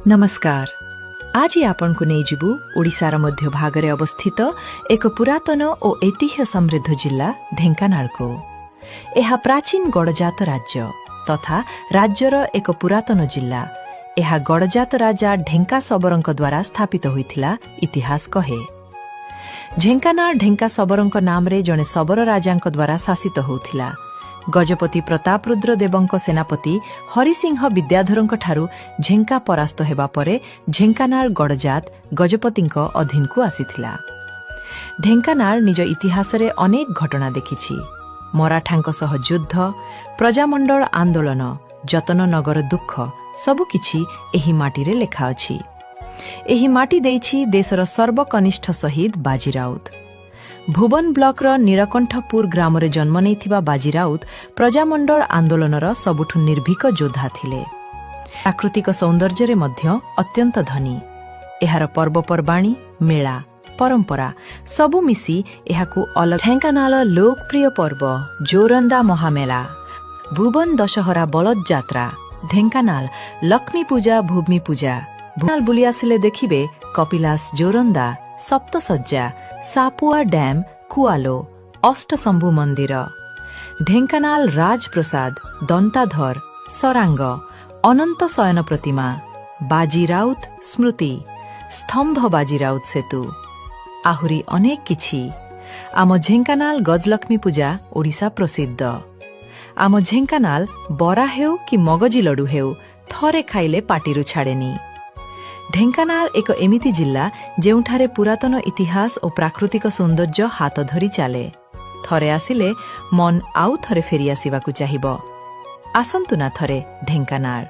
नमस्कार। आज आपण को नहीं जीवु ओडिशार मध्य भागरे अवस्थित एक पुरातन और ऐतिह्य समृद्ध जिला ढेंकानाल को। यह प्राचीन गड़जात राज्य तथा राज्यर एक पुरातन जिला। यह गड़जात राजा ढेंका सबरंक द्वारा स्थापित होइथिला इतिहास कहे। ढेंकानाल ढेंका सबरंक नाम रे जने सबर राजांक द्वारा शासित होउथिला। गजपति प्रतापरुद्र देवंक सेनापति हरिसिंह विद्याधरंक ठारू झेंका परास्त हेबा परे ढेंकानाल गड़जात गजपतिंक अधीन को आसीथिला। ढेंकानाल निज इतिहास रे अनेक घटना देखिछि। मराठांक सह युद्ध, प्रजामंडल आंदोलन, जतननगर दुख सबुकिछि एही माटी रे लेखा अछि। एही माटी देइछि देशर सर्वकनिष्ठ शहीद बाजी राउत। भुवन ब्लॉकर नीलकंठपुर ग्राम रे जन्म नेइथिबा बाजी राउत प्रजामंडल आंदोलनर सबुठु निर्भीक योद्धा थिले। प्राकृतिक सौंदर्य रे मध्य अत्यंत धनी। एहार पर्वपर्वाणी, मेला, परंपरा सबु मिसी एहाकु अलग। ढेंकानाल लोकप्रिय पर्व जोरंदा महामेला, भुवन दशहरा बलद जात्रा, ढेंकानाल लक्ष्मी पूजा, भूमि पूजा। भुवनाल बुली आसिले देखिबे कपिलास जोरंदा, सप्तसज्जा, सापुआ डैम, कुआलो, अष्टशंभु मंदिर, ढेंकानाल राजप्रसाद, दंताधर, सरांग, अनंत शयन प्रतिमा, बाजी राउत स्मृति, स्तंभ बाजी राउत सेतु, आहुरी अनेक किछि। आम ढेंकानाल गजलक्ष्मी पूजा ओडिशा प्रसिद्ध। आम ढेंकानाल बरा हेउ कि मगजी लडु हेउ थरे खाइले पाटिरु छाड़ेनी। ढेंकानाल एक एमिति जिला जेउठारे पुरातन इतिहास और प्राकृतिक सौंदर्य हाथ धरी चले। थरे आसिले मन आउ थरे फेरी आसिबाकु चाहिबो। आसंतु ना थरे ढेंकानाल।